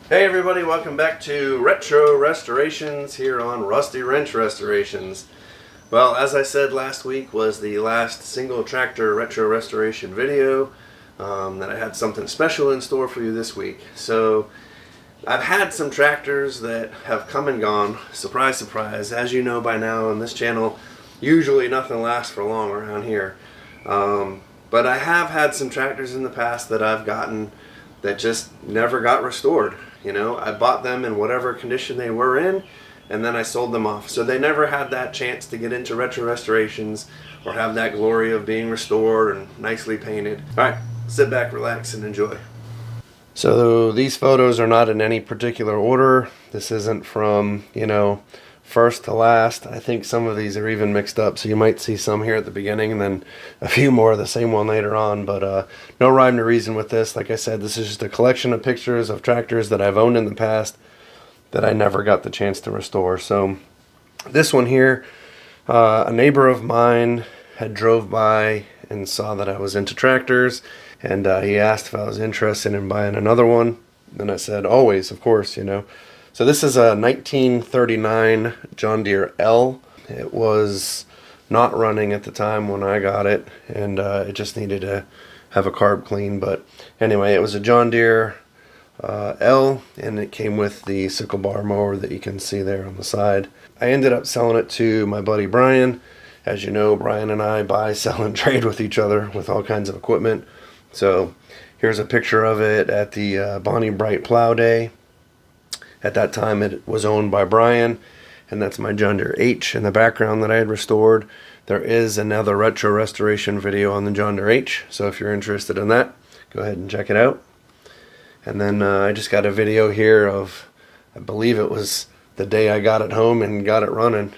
Hey everybody, welcome back to Retro Restorations here on Rusty Wrench Restorations. Well, as I said, last week was the last single tractor retro restoration video, that I had something special in store for you this week. So I've had some tractors that have come and gone. Surprise, surprise. As you know by now on this channel, usually nothing lasts for long around here. But I have had some tractors in the past that I've gotten that just never got restored. You know, I bought them in whatever condition they were in, and then I sold them off. So they never had that chance to get into retro restorations or have that glory of being restored and nicely painted. Alright, sit back, relax, and enjoy. So these photos are not in any particular order. This isn't from, first to last. I think some of these are even mixed up, so you might see some here at the beginning and then a few more of the same one later on, but no rhyme or reason with this. Like I said, this is just a collection of pictures of tractors that I've owned in the past that I never got the chance to restore. So this one here, a neighbor of mine had drove by and saw that I was into tractors, and he asked if I was interested in buying another one. And I said, always, of course, So this is a 1939 John Deere L. It was not running at the time when I got it, and it just needed to have a carb clean. But anyway, it was a John Deere L, and it came with the sickle bar mower that you can see there on the side. I ended up selling it to my buddy Brian. As you know, Brian and I buy, sell, and trade with each other with all kinds of equipment. So here's a picture of it at the Bonnie Bright Plow Day. At that time, it was owned by Brian, and that's my John Deere H in the background that I had restored. There is another retro restoration video on the John Deere H, so if you're interested in that, go ahead and check it out. And then I just got a video here of, I believe it was the day I got it home and got it running.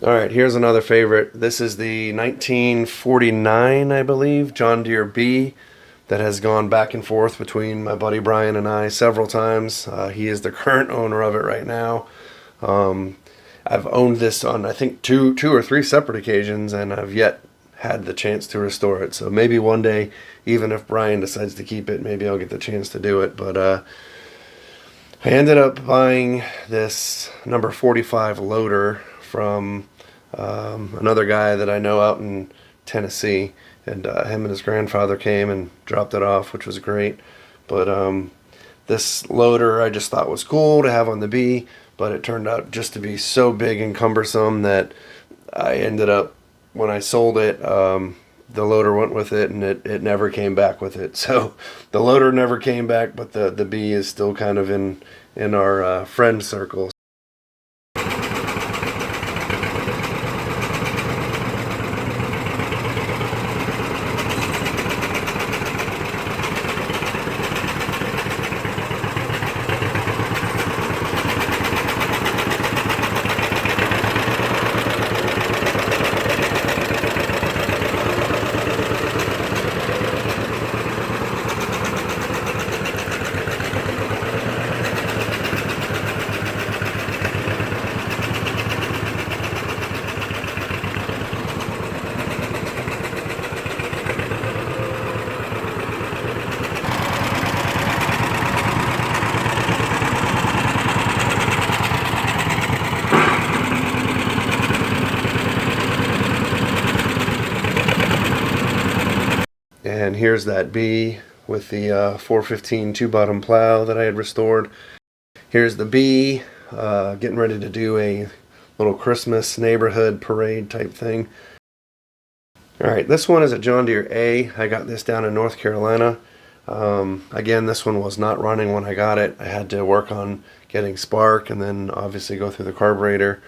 Alright, here's another favorite. This is the 1949, I believe, John Deere B that has gone back and forth between my buddy Brian and I several times. He is the current owner of it right now. I've owned this on, I think, two or three separate occasions, and I've yet had the chance to restore it. So maybe one day, even if Brian decides to keep it, maybe I'll get the chance to do it. But I ended up buying this number 45 loader from another guy that I know out in Tennessee, and him and his grandfather came and dropped it off, which was great. But this loader I just thought was cool to have on the B, but it turned out just to be so big and cumbersome that I ended up, when I sold it, the loader went with it, and it never came back with it. So the loader never came back, but the B is still kind of in our friend circle. here's that B with the 415 two-bottom plow that I had restored. Here's the B, getting ready to do a little Christmas neighborhood parade type thing. Alright, this one is a John Deere A. I got this down in North Carolina. Again, this one was not running when I got it. I had to work on getting spark and then obviously go through the carburetor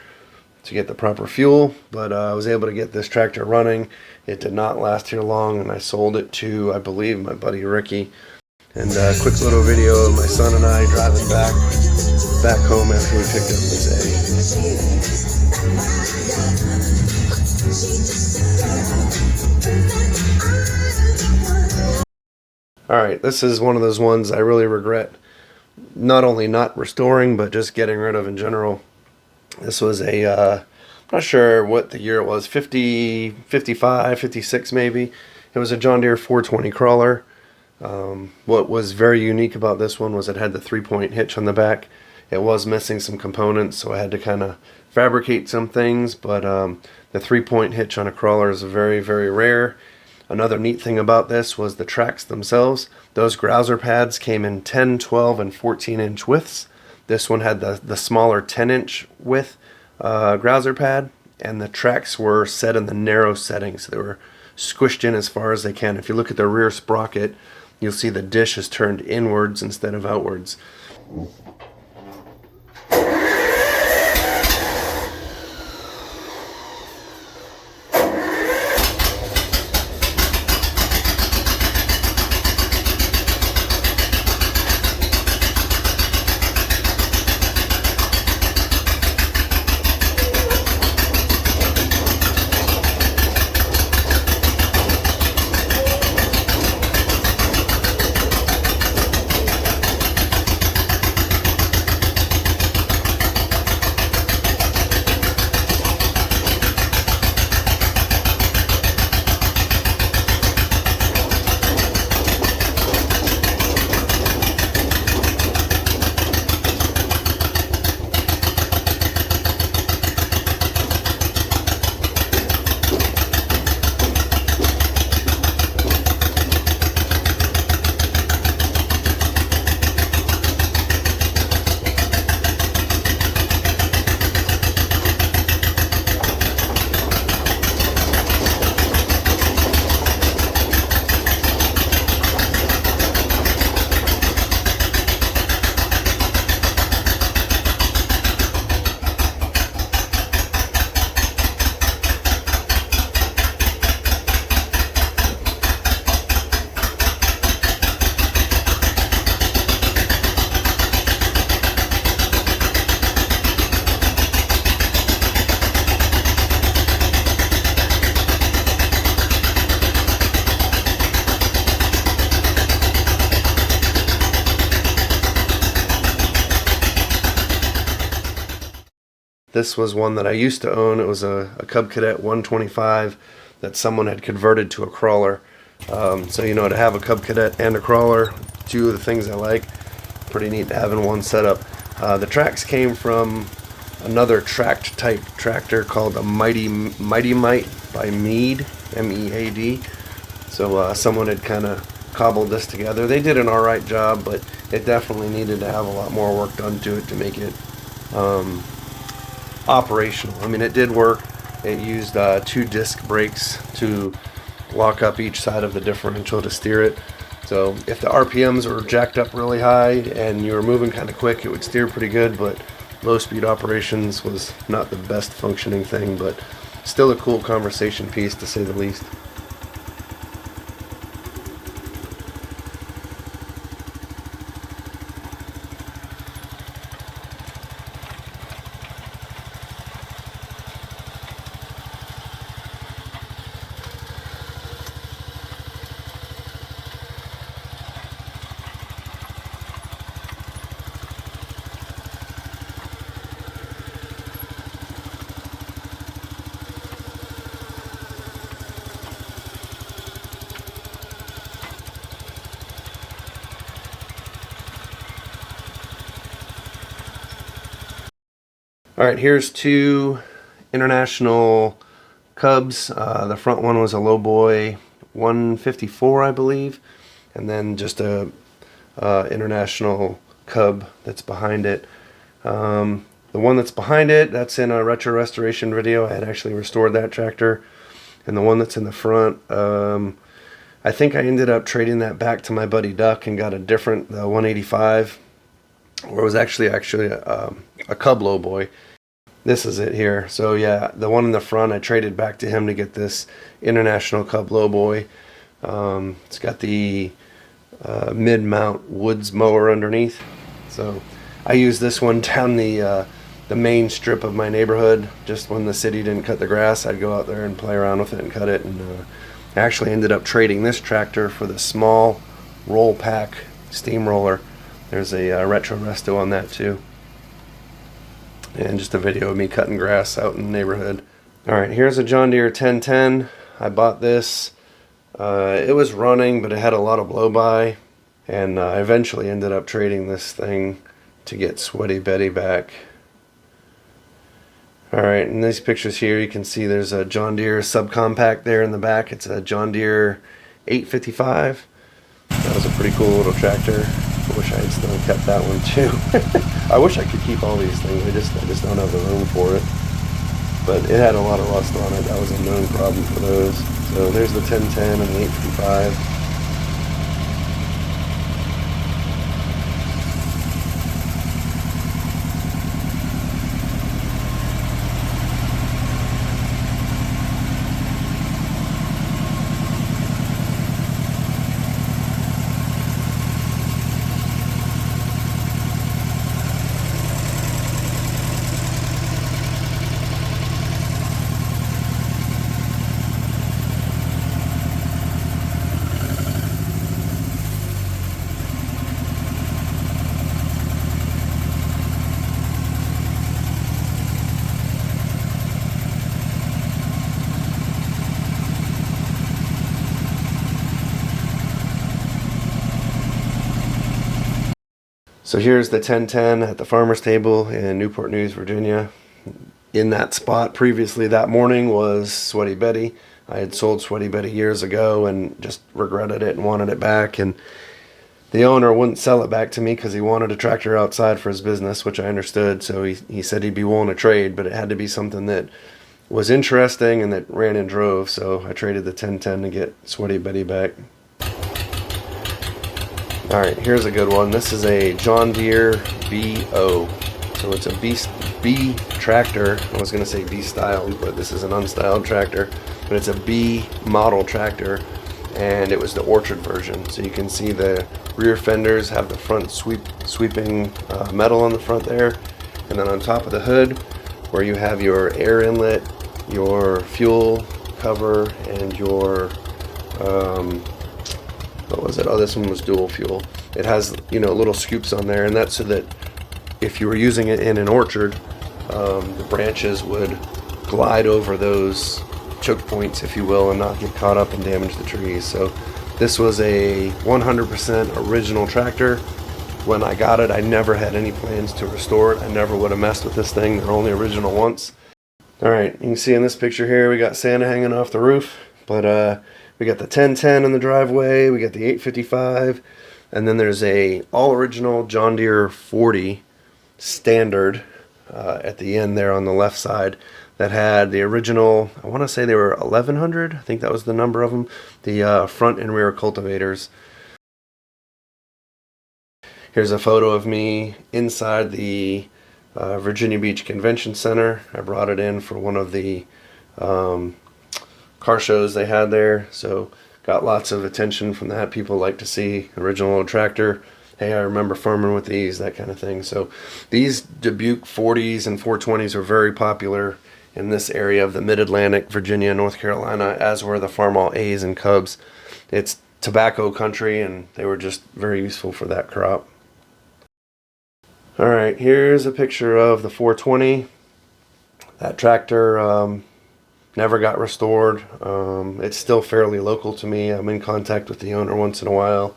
to get the proper fuel, but I was able to get this tractor running. It did not last here long, and I sold it to, I believe, my buddy Ricky. And a quick little video of my son and I driving back home after we picked up this A. Alright, this is one of those ones I really regret not only not restoring, but just getting rid of in general. This was a, I'm not sure what the year it was, 50, 55, 56 maybe. It was a John Deere 420 crawler. What was very unique about this one was it had the 3-point hitch on the back. It was missing some components, so I had to kind of fabricate some things, but the 3-point hitch on a crawler is very, very rare. Another neat thing about this was the tracks themselves. Those grouser pads came in 10, 12, and 14-inch widths. This one had the smaller 10-inch width grouser pad, and the tracks were set in the narrow settings. They were squished in as far as they can. If you look at the rear sprocket, you'll see the dish is turned inwards instead of outwards. This was one that I used to own. It was a Cub Cadet 125 that someone had converted to a crawler. So, you know, to have a Cub Cadet and a crawler, two of the things I like, pretty neat to have in one setup. The tracks came from another tracked type tractor called a Mighty Mite by Mead, M-E-A-D. So someone had kind of cobbled this together. They did an alright job, but it definitely needed to have a lot more work done to it to make it operational. I mean, it did work. It used 2 disc brakes to lock up each side of the differential to steer it. So if the RPMs were jacked up really high and you were moving kind of quick, it would steer pretty good, but low speed operations was not the best functioning thing, but still a cool conversation piece to say the least. Alright, here's 2 international Cubs. The front one was a lowboy 154, I believe, and then just a international cub that's behind it. The one that's behind it, that's in a retro restoration video. I had actually restored that tractor. And the one that's in the front, I think I ended up trading that back to my buddy Duck and got a different 185, or it was actually a cub lowboy. This is it here. So yeah, the one in the front I traded back to him to get this international cub lowboy. It's got the mid-mount woods mower underneath. So I used this one down the main strip of my neighborhood. Just when the city didn't cut the grass, I'd go out there and play around with it and cut it. And I actually ended up trading this tractor for the small roll pack steamroller. There's a retro resto on that too. And just a video of me cutting grass out in the neighborhood. Alright, here's a John Deere 1010. I bought this. It was running, but it had a lot of blow-by. And I eventually ended up trading this thing to get Sweaty Betty back. Alright, in these pictures here you can see there's a John Deere subcompact there in the back. It's a John Deere 855. That was a pretty cool little tractor. I wish I had still kept that one too. I wish I could keep all these things. I just don't have the room for it. But it had a lot of rust on it. That was a known problem for those. So there's the 1010 and the 855. So here's the 1010 at the farmer's table in Newport News, Virginia. In that spot previously that morning was Sweaty Betty. I had sold Sweaty Betty years ago and just regretted it and wanted it back. And the owner wouldn't sell it back to me because he wanted a tractor outside for his business, which I understood. So he said he'd be willing to trade, but it had to be something that was interesting and that ran and drove. So I traded the 1010 to get Sweaty Betty back. Alright, here's a good one. This is a John Deere BO. So it's a B tractor. I was going to say B style, but this is an unstyled tractor. But it's a B model tractor, and it was the Orchard version. So you can see the rear fenders have the front sweeping metal on the front there. And then on top of the hood, where you have your air inlet, your fuel cover, and your what was it? Oh, this one was dual fuel. It has, little scoops on there, and that's so that if you were using it in an orchard, the branches would glide over those choke points, if you will, and not get caught up and damage the trees. So this was a 100% original tractor. When I got it, I never had any plans to restore it. I never would have messed with this thing. They're only original once. Alright, you can see in this picture here, we got Santa hanging off the roof, but we got the 1010 in the driveway, we got the 855, and then there's a all original John Deere 40 standard at the end there on the left side that had the original, I want to say they were 1100, I think that was the number of them, the front and rear cultivators. Here's a photo of me inside the Virginia Beach Convention Center. I brought it in for one of the car shows they had there, so got lots of attention from that. People like to see original tractor. Hey, I remember farming with these, that kind of thing. So these Dubuque 40s and 420s are very popular in this area of the Mid-Atlantic, Virginia, North Carolina, as were the Farmall A's and Cubs. It's tobacco country, and they were just very useful for that crop. Alright, here's a picture of the 420. That tractor never got restored. It's still fairly local to me. I'm in contact with the owner once in a while.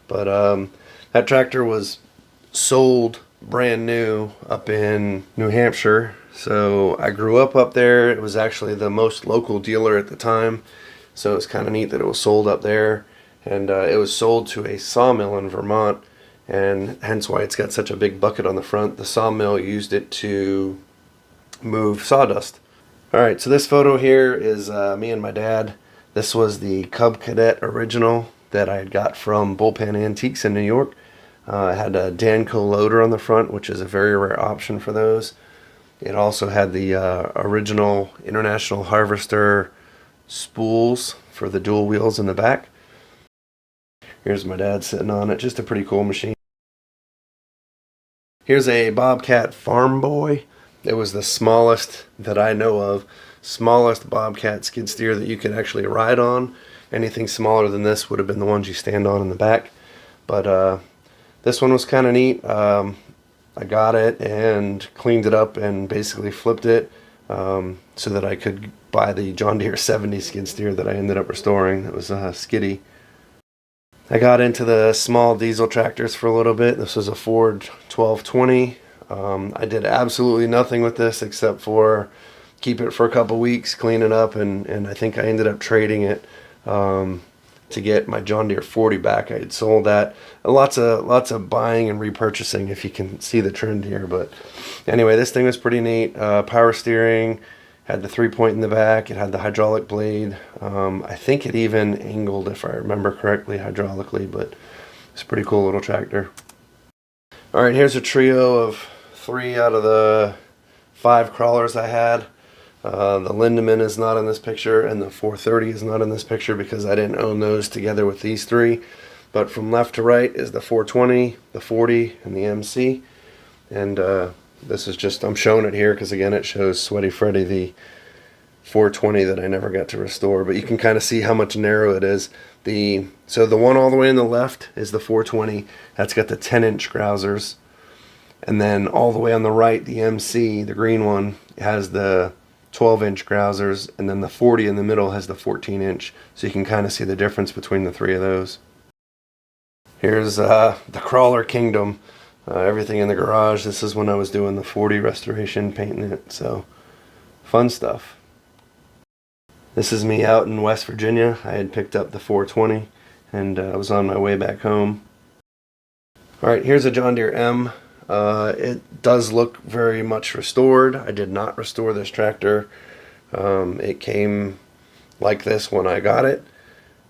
But that tractor was sold brand new up in New Hampshire. So I grew up there. It was actually the most local dealer at the time. so it's kind of neat that it was sold up there. And it was sold to a sawmill in Vermont, and hence why it's got such a big bucket on the front. The sawmill used it to move sawdust. Alright, so this photo here is me and my dad. This was the Cub Cadet original that I had got from Bullpen Antiques in New York. It had a Danco loader on the front, which is a very rare option for those. It also had the original International Harvester spools for the dual wheels in the back. Here's my dad sitting on it. Just a pretty cool machine. Here's a Bobcat Farm Boy. It was the smallest that I know of. Smallest Bobcat skid steer that you could actually ride on. Anything smaller than this would have been the ones you stand on in the back. But this one was kind of neat. I got it and cleaned it up and basically flipped it so that I could buy the John Deere 70 skid steer that I ended up restoring. It was skiddy. I got into the small diesel tractors for a little bit. This was a Ford 1220. I did absolutely nothing with this except for keep it for a couple weeks, clean it up, and I think I ended up trading it to get my John Deere 40 back. I had sold that. Lots of buying and repurchasing, if you can see the trend here. But anyway, this thing was pretty neat. Power steering, had the 3-point in the back. It had the hydraulic blade. I think it even angled, if I remember correctly, hydraulically, but it's a pretty cool little tractor. Alright, here's a trio of 3 out of the 5 crawlers I had. The Lindemann is not in this picture, and the 430 is not in this picture because I didn't own those together with these 3. But from left to right is the 420, the 40, and the MC. And this is just, I'm showing it here because again it shows Sweaty Freddy, the 420 that I never got to restore. But you can kind of see how much narrow it is. So the one all the way on the left is the 420. That's got the 10-inch grousers. And then all the way on the right, the MC, the green one, has the 12-inch grousers. And then the 40 in the middle has the 14-inch. So you can kind of see the difference between the 3 of those. Here's the crawler kingdom. Everything in the garage. This is when I was doing the 40 restoration, painting it. So fun stuff. This is me out in West Virginia. I had picked up the 420 and I was on my way back home. Alright, here's a John Deere M. It does look very much restored. I did not restore this tractor. It came like this when I got it.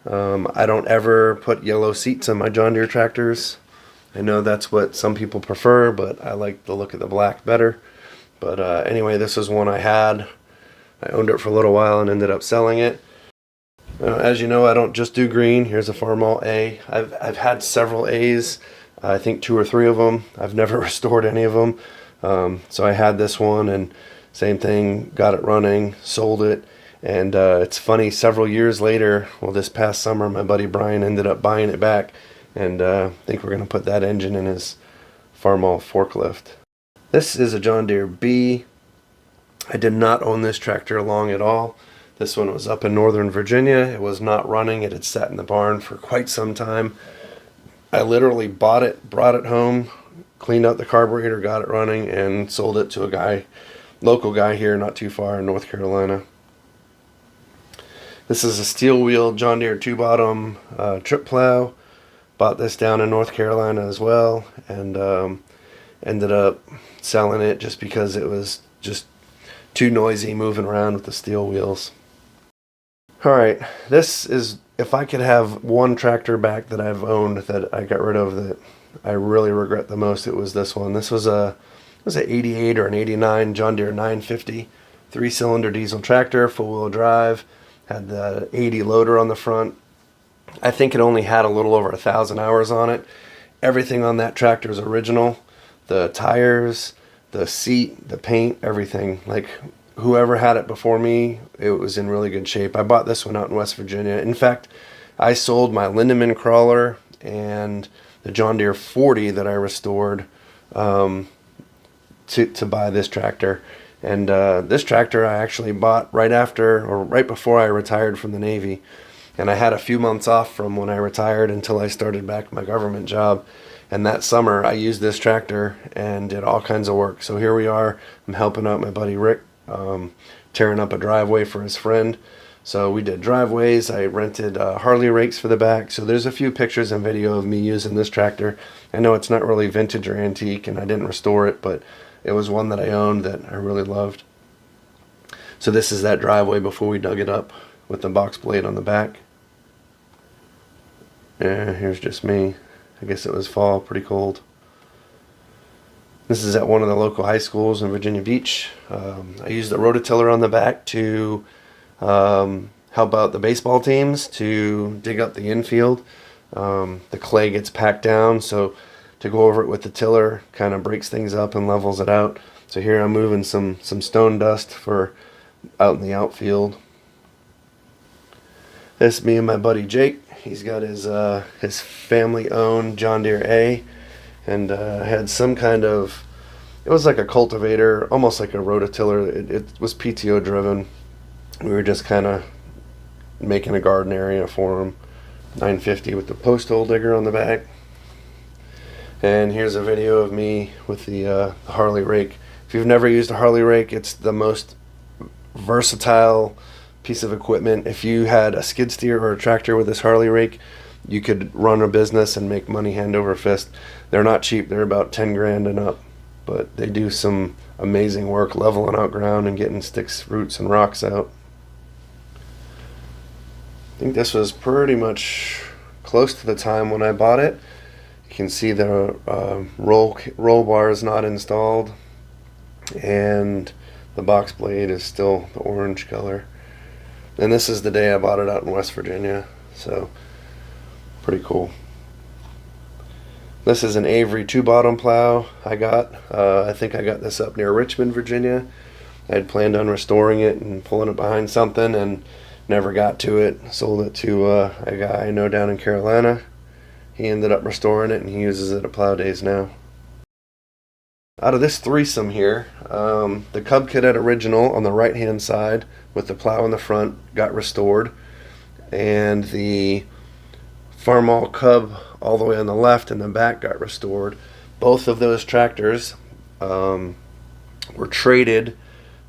I don't ever put yellow seats on my John Deere tractors. I know that's what some people prefer, but I like the look of the black better. But anyway, this is one I had. I owned it for a little while and ended up selling it. As you know, I don't just do green. Here's a Farmall A. I've had several A's. I think 2 or 3 of them. I've never restored any of them. So I had this one, and same thing, got it running, sold it. And it's funny, several years later, well, this past summer, my buddy Brian ended up buying it back. And I think we're going to put that engine in his Farmall forklift. This is a John Deere B. I did not own this tractor long at all. This one was up in Northern Virginia. It was not running. It had sat in the barn for quite some time. I literally bought it, brought it home, cleaned out the carburetor, got it running, and sold it to a guy, local guy here not too far in North Carolina. This is a steel wheel John Deere 2-bottom trip plow. Bought this down in North Carolina as well, and ended up selling it just because it was just too noisy moving around with the steel wheels. Alright, this is, if I could have one tractor back that I've owned that I got rid of that I really regret the most, it was this one. This was an 88 or an 89 John Deere 950 3-cylinder diesel tractor, full-wheel drive, had the 80 loader on the front. I think it only had a little over 1,000 hours on it. Everything on that tractor is original. The tires, the seat, the paint, everything. Like, whoever had it before me, it was in really good shape. I bought this one out in West Virginia. In fact, I sold my Lindemann crawler and the John Deere 40 that I restored to buy this tractor. And this tractor I actually bought right after, or right before I retired from the Navy. And I had a few months off from when I retired until I started back my government job. And that summer I used this tractor and did all kinds of work. So here we are. I'm helping out my buddy Rick, tearing up a driveway for his friend. So we did driveways. I rented Harley rakes for the back. So there's a few pictures and video of me using this tractor. I know it's not really vintage or antique, and I didn't restore it, but it was one that I owned that I really loved. So this is that driveway before we dug it up with the box blade on the back. Yeah, here's just me. I guess it was fall, pretty cold. This is at one of the local high schools in Virginia Beach. I used the rototiller on the back to help out the baseball teams to dig up the infield. The clay gets packed down, so to go over it with the tiller kind of breaks things up and levels it out. So here I'm moving some stone dust for out in the outfield. This is me and my buddy Jake. He's got his family-owned John Deere A, and had some kind of, it was like a cultivator, almost like a rototiller. It was PTO driven. We were just kind of making a garden area for him. 950 with the post hole digger on the back. And here's a video of me with the Harley rake. If you've never used a Harley rake, it's the most versatile piece of equipment. If you had a skid steer or a tractor with this Harley rake, you could run a business and make money hand over fist. They're not cheap. They're about 10 grand and up, but they do some amazing work leveling out ground and getting sticks, roots, and rocks out. I think this was pretty much close to the time when I bought it. You can see the roll bar is not installed, and the box blade is still the orange color. And this is the day I bought it out in West Virginia, so pretty cool. This is an Avery 2-bottom plow I got. I think I got this up near Richmond, Virginia. I had planned on restoring it and pulling it behind something and never got to it. Sold it to a guy I know down in Carolina. He ended up restoring it and he uses it at plow days now. Out of this threesome here, the Cub Cadet original on the right hand side with the plow in the front got restored, and the Farmall Cub all the way on the left and the back got restored. Both of those tractors were traded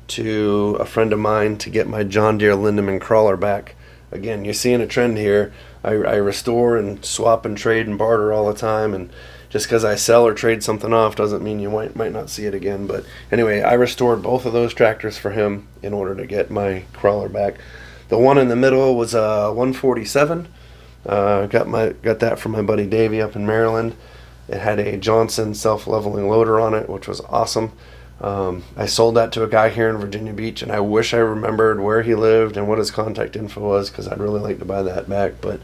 to a friend of mine to get my John Deere Lindemann crawler back. Again, you're seeing a trend here. I restore and swap and trade and barter all the time, and just because I sell or trade something off doesn't mean you might not see it again. But anyway, I restored both of those tractors for him in order to get my crawler back. The one in the middle was a 147. Got that from my buddy Davey up in Maryland. It had a Johnson self-leveling loader on it, which was awesome. I sold that to a guy here in Virginia Beach, and I wish I remembered where he lived and what his contact info was, because I'd really like to buy that back. But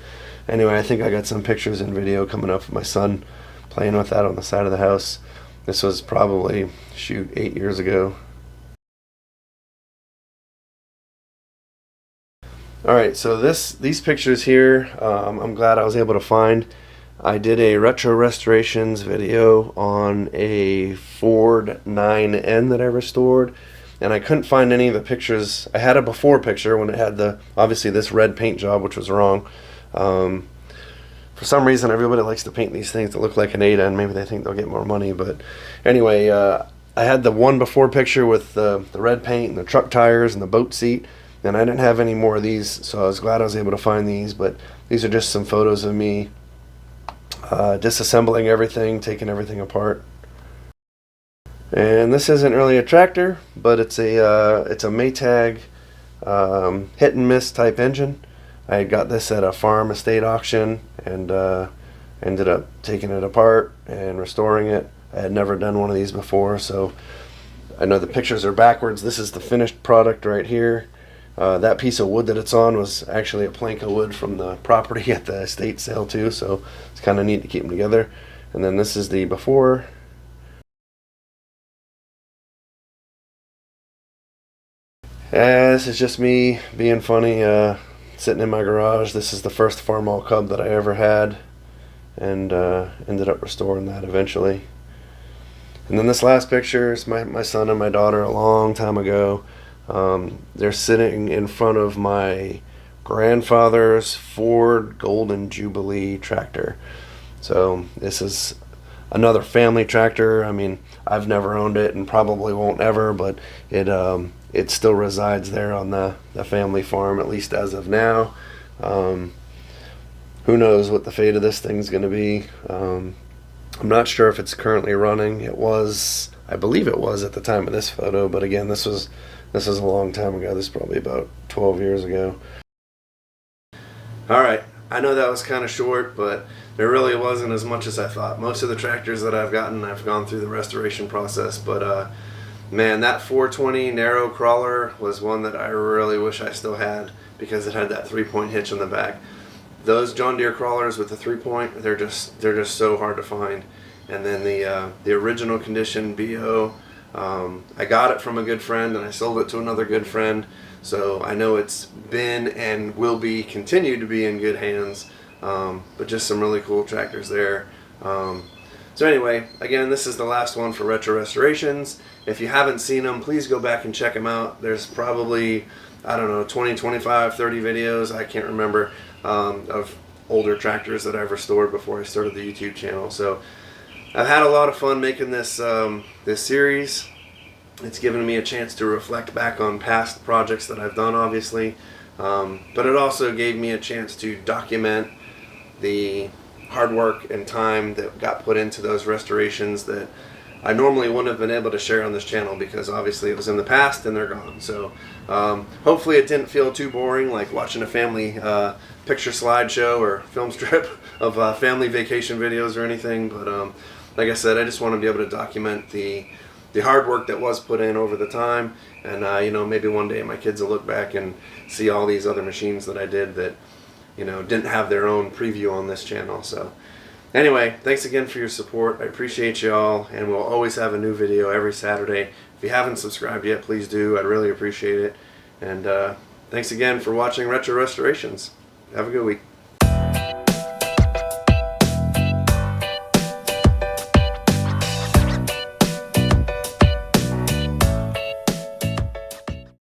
anyway, I think I got some pictures and video coming up of my son playing with that on the side of the house. This was probably, 8 years ago. Alright, so these pictures here, I'm glad I was able to find. I did a retro restorations video on a Ford 9N that I restored, and I couldn't find any of the pictures. I had a before picture when it had obviously this red paint job, which was wrong. For some reason, everybody likes to paint these things that look like an 8N. Maybe they think they'll get more money, but anyway, I had the one before picture with the red paint and the truck tires and the boat seat, and I didn't have any more of these, so I was glad I was able to find these. But these are just some photos of me disassembling everything, taking everything apart. And this isn't really a tractor, but it's a Maytag hit and miss type engine. I got this at a farm estate auction and ended up taking it apart and restoring it. I had never done one of these before, so I know the pictures are backwards. This is the finished product right here. That piece of wood that it's on was actually a plank of wood from the property at the estate sale too, so it's kind of neat to keep them together. And then this is the before. This is just me being funny, sitting in my garage. This is the first Farmall Cub that I ever had, and ended up restoring that eventually. And then this last picture is my son and my daughter a long time ago. They're sitting in front of my grandfather's Ford Golden Jubilee tractor. So this is another family tractor. I mean, I've never owned it and probably won't ever, but it still resides there on the family farm, at least as of now. Who knows what the fate of this thing's going to be. I'm not sure if it's currently running. It was, I believe it was at the time of this photo, but again, this was a long time ago. This is probably about 12 years ago. Alright, I know that was kind of short, but there really wasn't as much as I thought. Most of the tractors that I've gotten, I've gone through the restoration process, but man, that 420 narrow crawler was one that I really wish I still had, because it had that 3-point hitch on the back. Those John Deere crawlers with the 3-point, they're just so hard to find. And then the original condition BO, I got it from a good friend and I sold it to another good friend, so I know it's been and will be continued to be in good hands. But just some really cool tractors there. So anyway, again, this is the last one for Retro Restorations. If you haven't seen them, please go back and check them out. There's probably, I don't know, 20, 25, 30 videos, I can't remember, of older tractors that I've restored before I started the YouTube channel. So I've had a lot of fun making this this series. It's given me a chance to reflect back on past projects that I've done, obviously, but it also gave me a chance to document the hard work and time that got put into those restorations that I normally wouldn't have been able to share on this channel, because obviously it was in the past and they're gone. So hopefully it didn't feel too boring, like watching a family picture slideshow or film strip of family vacation videos or anything. But like I said, I just want to be able to document the hard work that was put in over the time, and you know, maybe one day my kids will look back and see all these other machines that I did that, you know, didn't have their own preview on this channel. So anyway, thanks again for your support. I appreciate you all, and we'll always have a new video every Saturday. If you haven't subscribed yet, please do. I'd really appreciate it. And thanks again for watching Retro Restorations. Have a good week.